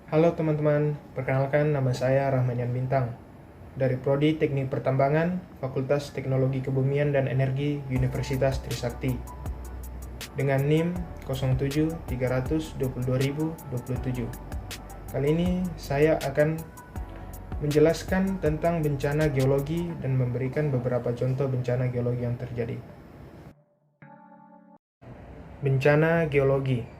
Halo teman-teman, perkenalkan nama saya Rahmanian Bintang dari Prodi Teknik Pertambangan, Fakultas Teknologi Kebumian dan Energi, Universitas Trisakti dengan NIM 07322027. Kali ini saya akan menjelaskan tentang bencana geologi dan memberikan beberapa contoh bencana geologi yang terjadi. Bencana geologi.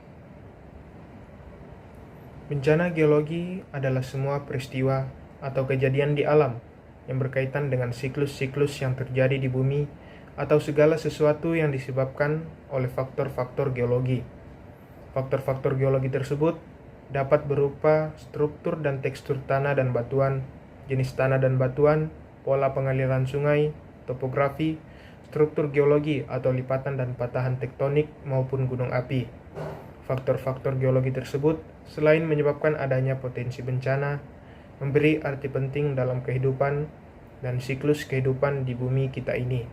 Bencana geologi adalah semua peristiwa atau kejadian di alam yang berkaitan dengan siklus-siklus yang terjadi di bumi atau segala sesuatu yang disebabkan oleh faktor-faktor geologi. Faktor-faktor geologi tersebut dapat berupa struktur dan tekstur tanah dan batuan, jenis tanah dan batuan, pola pengaliran sungai, topografi, struktur geologi atau lipatan dan patahan tektonik maupun gunung api. Faktor-faktor geologi tersebut selain menyebabkan adanya potensi bencana, memberi arti penting dalam kehidupan dan siklus kehidupan di bumi kita ini.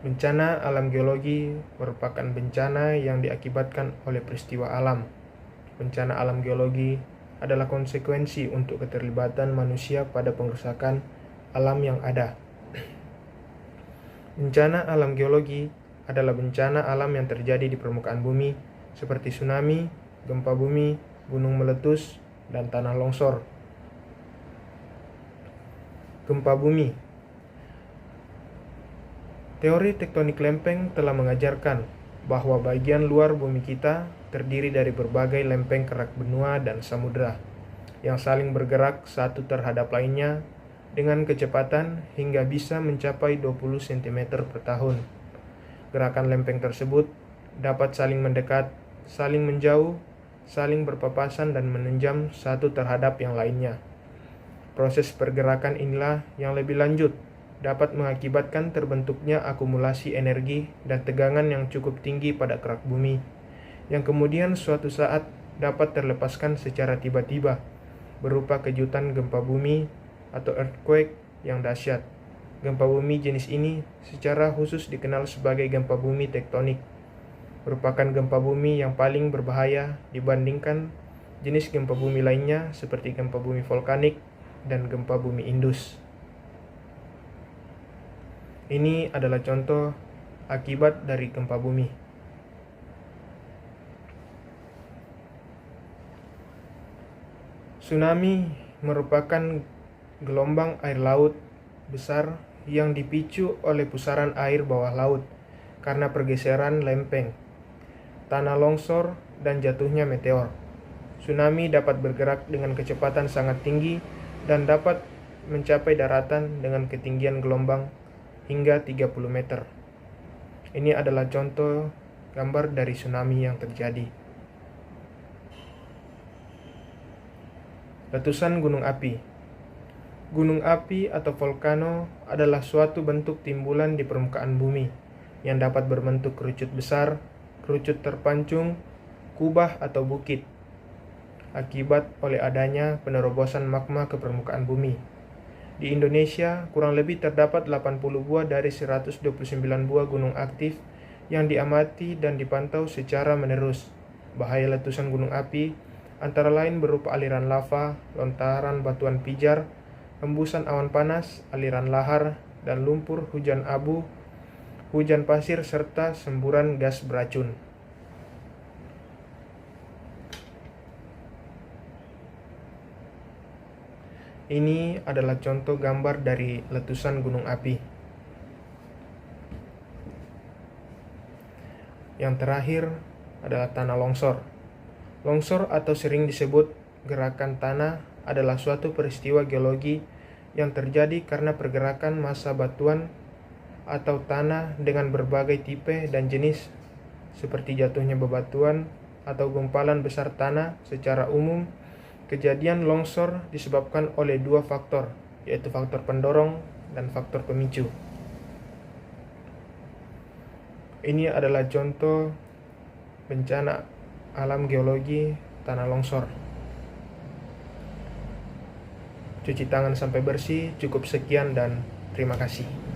Bencana alam geologi merupakan bencana yang diakibatkan oleh peristiwa alam. Bencana alam geologi adalah konsekuensi untuk keterlibatan manusia pada pengerusakan alam yang ada. Bencana alam geologi adalah bencana alam yang terjadi di permukaan bumi seperti tsunami, gempa bumi, gunung meletus, dan tanah longsor. Gempa bumi. Teori tektonik lempeng telah mengajarkan bahwa bagian luar bumi kita terdiri dari berbagai lempeng kerak benua dan samudera yang saling bergerak satu terhadap lainnya dengan kecepatan hingga bisa mencapai 20 cm per tahun. Gerakan lempeng tersebut dapat saling mendekat, saling menjauh, saling berpapasan dan menenjam satu terhadap yang lainnya. Proses pergerakan inilah yang lebih lanjut dapat mengakibatkan terbentuknya akumulasi energi dan tegangan yang cukup tinggi pada kerak bumi, yang kemudian suatu saat dapat terlepaskan secara tiba-tiba berupa kejutan gempa bumi atau earthquake yang dahsyat. Gempa bumi jenis ini secara khusus dikenal sebagai gempa bumi tektonik. Merupakan gempa bumi yang paling berbahaya dibandingkan jenis gempa bumi lainnya seperti gempa bumi volkanik dan gempa bumi Indus. Ini adalah contoh akibat dari gempa bumi. Tsunami merupakan gelombang air laut besar yang dipicu oleh pusaran air bawah laut karena pergeseran lempeng, tanah longsor, dan jatuhnya meteor. Tsunami dapat bergerak dengan kecepatan sangat tinggi dan dapat mencapai daratan dengan ketinggian gelombang hingga 30 meter. Ini adalah contoh gambar dari tsunami yang terjadi. Letusan gunung api. Gunung api atau volcano adalah suatu bentuk timbulan di permukaan bumi yang dapat berbentuk kerucut besar, kerucut terpancung, kubah atau bukit akibat oleh adanya penerobosan magma ke permukaan bumi. Di Indonesia, kurang lebih terdapat 80 buah dari 129 buah gunung aktif yang diamati dan dipantau secara menerus. Bahaya letusan gunung api antara lain berupa aliran lava, lontaran batuan pijar, hembusan awan panas, aliran lahar, dan lumpur, hujan abu, hujan pasir, serta semburan gas beracun. Ini adalah contoh gambar dari letusan gunung api. Yang terakhir adalah tanah longsor. Longsor atau sering disebut gerakan tanah adalah suatu peristiwa geologi yang terjadi karena pergerakan massa batuan atau tanah dengan berbagai tipe dan jenis seperti jatuhnya bebatuan atau gumpalan besar tanah. Secara umum, kejadian longsor disebabkan oleh dua faktor, yaitu faktor pendorong dan faktor pemicu. Ini adalah contoh bencana alam geologi tanah longsor. Cuci tangan sampai bersih, cukup sekian dan terima kasih.